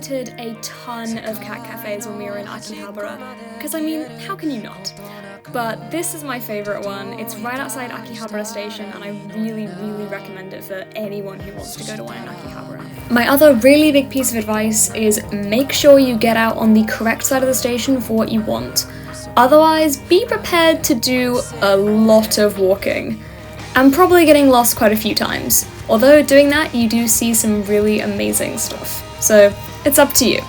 visited a ton of cat cafes when we were in Akihabara, because I mean, how can you not? But this is my favourite one. It's right outside Akihabara station, and I really, really recommend it for anyone who wants to go to one in Akihabara. My other really big piece of advice is make sure you get out on the correct side of the station for what you want. Otherwise, be prepared to do a lot of walking. I'm probably getting lost quite a few times, although doing that you do see some really amazing stuff. So, it's up to you.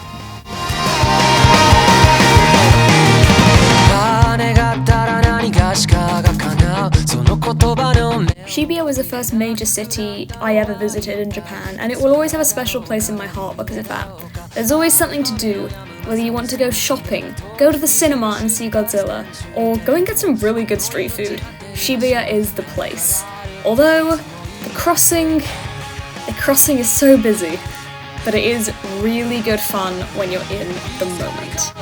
Shibuya was the first major city I ever visited in Japan, and it will always have a special place in my heart because of that. There's always something to do, whether you want to go shopping, go to the cinema and see Godzilla, or go and get some really good street food. Shibuya is the place. Although, the crossing is so busy, but it is really good fun when you're in the moment.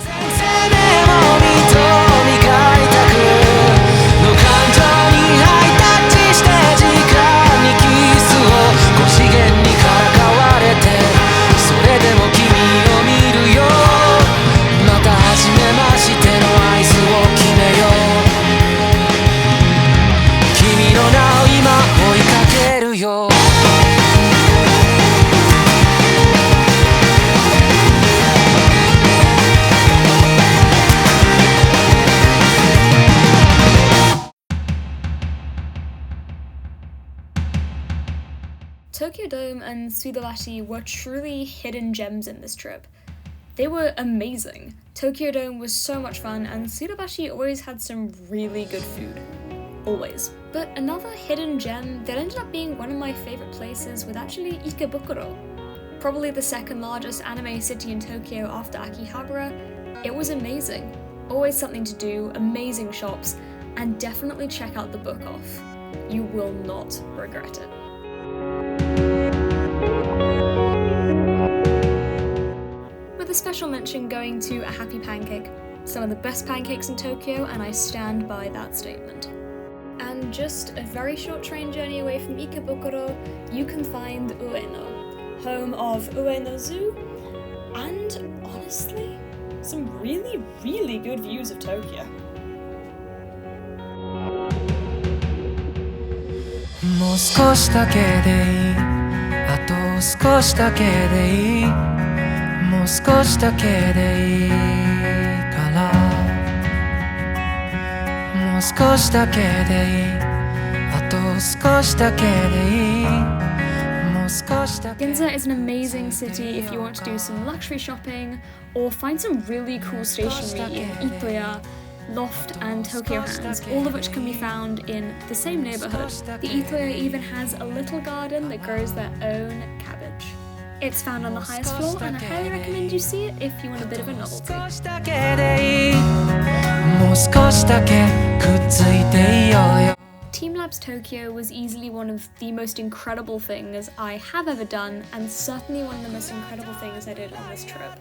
Tokyo Dome and Suidobashi were truly hidden gems in this trip. They were amazing. Tokyo Dome was so much fun, and Suidobashi always had some really good food. Always. But another hidden gem that ended up being one of my favourite places was actually Ikebukuro. Probably the second largest anime city in Tokyo after Akihabara. It was amazing. Always something to do, amazing shops, and definitely check out the book off. You will not regret it. With a special mention going to a Happy Pancake, some of the best pancakes in Tokyo, and I stand by that statement. And just a very short train journey away from Ikebukuro, you can find Ueno, home of Ueno Zoo, and honestly, some really, really good views of Tokyo. もう少しだけでいいあと少しだけでいいもう少しだけでいいからもう少しだけでいいあと少しだけでいいもう少しだけ Ginza is an amazing city if you want to do some luxury shopping or find some really cool stationery in Itoya, Loft and Tokyo Hands, all of which can be found in the same neighbourhood. The Itoya even has a little garden that grows their own cabbage. It's found on the highest floor, and I highly recommend you see it if you want a bit of a novelty. Team Labs Tokyo was easily one of the most incredible things I have ever done, and certainly one of the most incredible things I did on this trip.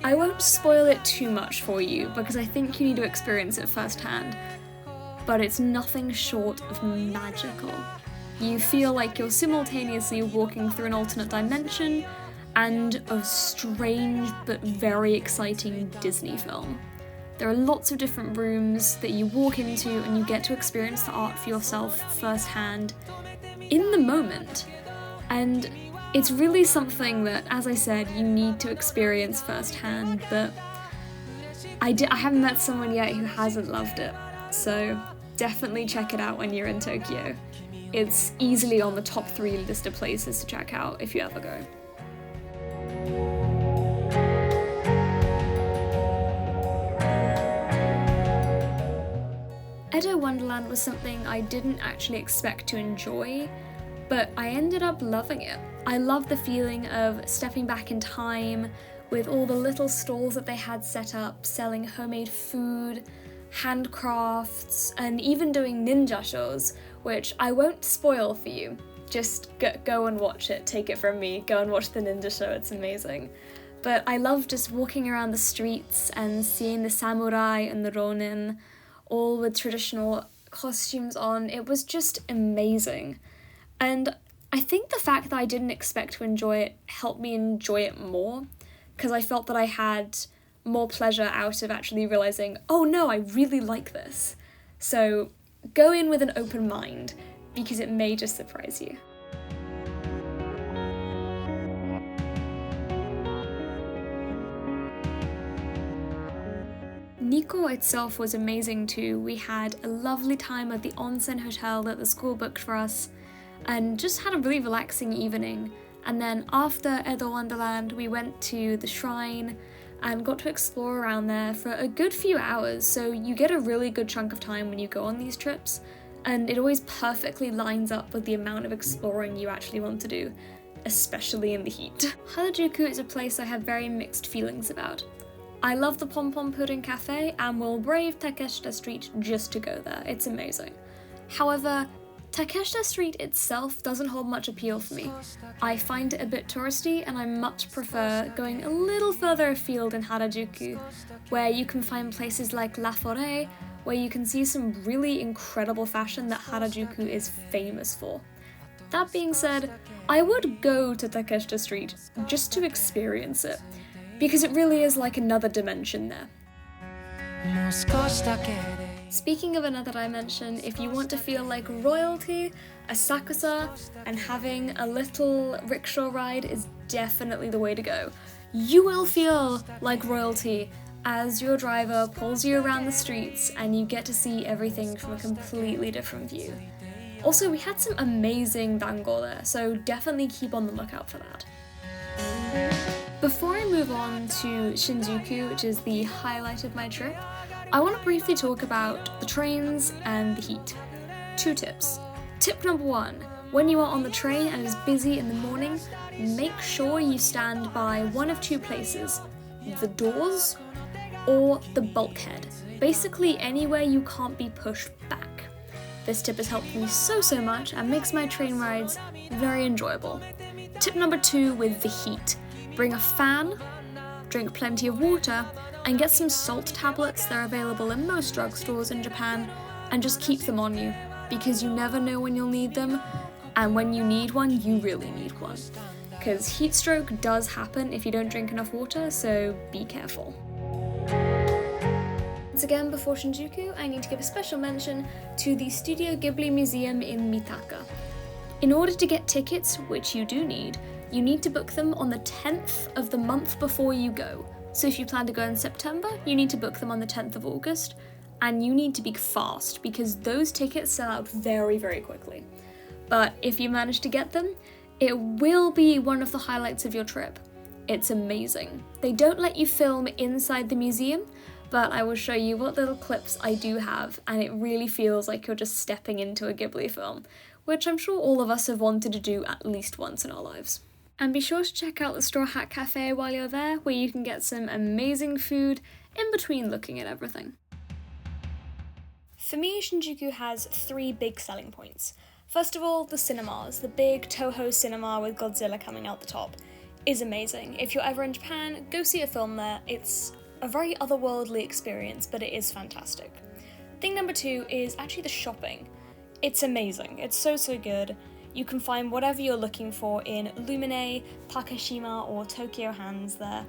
I won't spoil it too much for you because I think you need to experience it firsthand, but it's nothing short of magical. You feel like you're simultaneously walking through an alternate dimension and a strange but very exciting Disney film. There are lots of different rooms that you walk into and you get to experience the art for yourself firsthand in the moment. And it's really something that, as I said, you need to experience firsthand, but I haven't met someone yet who hasn't loved it, so definitely check it out when you're in Tokyo. It's easily on the top 3 list of places to check out if you ever go. Edo Wonderland was something I didn't actually expect to enjoy, but I ended up loving it. I love the feeling of stepping back in time with all the little stalls that they had set up, selling homemade food, handcrafts, and even doing ninja shows, which I won't spoil for you. Just go and watch it, take it from me, go and watch the ninja show, it's amazing. But I love just walking around the streets and seeing the samurai and the ronin, all with traditional costumes on. It was just amazing. And I think the fact that I didn't expect to enjoy it helped me enjoy it more, because I felt that I had more pleasure out of actually realising, oh no, I really like this. So go in with an open mind, because it may just surprise you. Nikko itself was amazing too. We had a lovely time at the onsen hotel that the school booked for us, and just had a really relaxing evening. And then after Edo Wonderland, we went to the shrine and got to explore around there for a good few hours, so you get a really good chunk of time when you go on these trips, and it always perfectly lines up with the amount of exploring you actually want to do, especially in the heat. Harajuku is a place I have very mixed feelings about. I love the Pom Pom Pudding Cafe and will brave Takeshita Street just to go there, it's amazing. However, Takeshita Street itself doesn't hold much appeal for me. I find it a bit touristy, and I much prefer going a little further afield in Harajuku, where you can find places like La Forêt, where you can see some really incredible fashion that Harajuku is famous for. That being said, I would go to Takeshita Street just to experience it, because it really is like another dimension there. Speaking of another dimension, if you want to feel like royalty, Asakusa and having a little rickshaw ride is definitely the way to go. You will feel like royalty as your driver pulls you around the streets and you get to see everything from a completely different view. Also, we had some amazing dango there, so definitely keep on the lookout for that. Before I move on to Shinjuku, which is the highlight of my trip, I want to briefly talk about the trains and the heat. 2 tips. Tip number 1, when you are on the train and it is busy in the morning, make sure you stand by one of 2 places, the doors or the bulkhead. Basically anywhere you can't be pushed back. This tip has helped me so much and makes my train rides very enjoyable. Tip number 2 with the heat. Bring a fan, drink plenty of water, and get some salt tablets. They're available in most drugstores in Japan, and just keep them on you, because you never know when you'll need them, and when you need one, you really need one. Because heat stroke does happen if you don't drink enough water, so be careful. Once again, before Shinjuku, I need to give a special mention to the Studio Ghibli Museum in Mitaka. In order to get tickets, which you do need to book them on the 10th of the month before you go. So if you plan to go in September, you need to book them on the 10th of August, and you need to be fast because those tickets sell out very quickly. But if you manage to get them, it will be one of the highlights of your trip. It's amazing. They don't let you film inside the museum, but I will show you what little clips I do have, and it really feels like you're just stepping into a Ghibli film, which I'm sure all of us have wanted to do at least once in our lives. And be sure to check out the Straw Hat Cafe while you're there, where you can get some amazing food in between looking at everything. For me, Shinjuku has 3 big selling points. First of all, the cinemas. The big Toho cinema with Godzilla coming out the top is amazing. If you're ever in Japan, go see a film there. It's a very otherworldly experience, but it is fantastic. Thing number 2 is actually the shopping. It's amazing. It's so good. You can find whatever you're looking for in Lumine, Takashima, or Tokyo Hands there.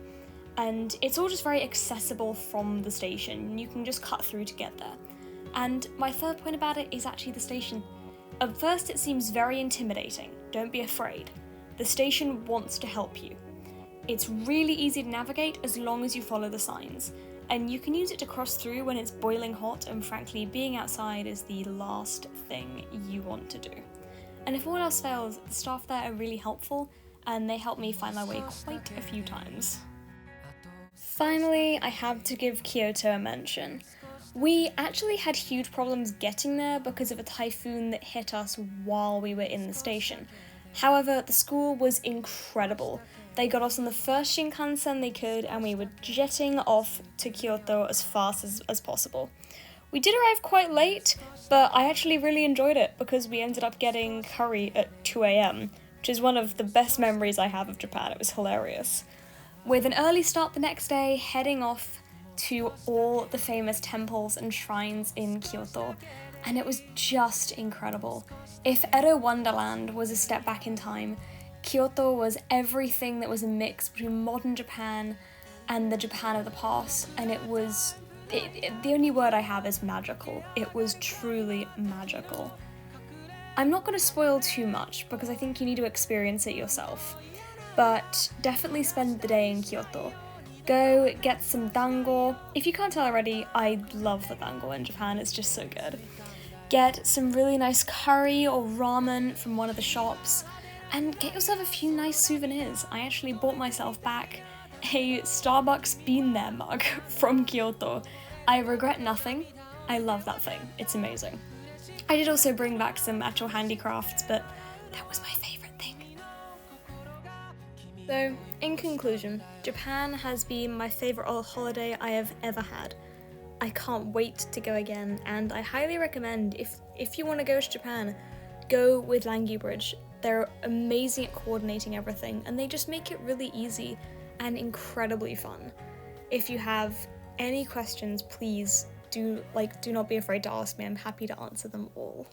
And it's all just very accessible from the station. You can just cut through to get there. And my third point about it is actually the station. At first it seems very intimidating. Don't be afraid. The station wants to help you. It's really easy to navigate as long as you follow the signs. And you can use it to cross through when it's boiling hot, and frankly, being outside is the last thing you want to do. And if all else fails, the staff there are really helpful, and they helped me find my way quite a few times. Finally, I have to give Kyoto a mention. We actually had huge problems getting there because of a typhoon that hit us while we were in the station. However, the school was incredible. They got us on the first Shinkansen they could, and we were jetting off to Kyoto as fast as possible. We did arrive quite late, but I actually really enjoyed it because we ended up getting curry at 2 a.m, which is one of the best memories I have of Japan. It was hilarious. With an early start the next day, heading off to all the famous temples and shrines in Kyoto, and it was just incredible. If Edo Wonderland was a step back in time, Kyoto was everything that was a mix between modern Japan and the Japan of the past, and the only word I have is magical. It was truly magical. I'm not going to spoil too much because I think you need to experience it yourself, but definitely spend the day in Kyoto. Go get some dango. If you can't tell already, I love the dango in Japan, it's just so good. Get some really nice curry or ramen from one of the shops, and get yourself a few nice souvenirs. I actually bought myself back a Starbucks Bean There mug from Kyoto. I regret nothing. I love that thing. It's amazing. I did also bring back some actual handicrafts, but that was my favourite thing. So, in conclusion, Japan has been my favourite holiday I have ever had. I can't wait to go again, and I highly recommend, if you want to go to Japan, go with Langubridge. They're amazing at coordinating everything, and they just make it really easy and incredibly fun. If you have any questions, please do not be afraid to ask me. I'm happy to answer them all.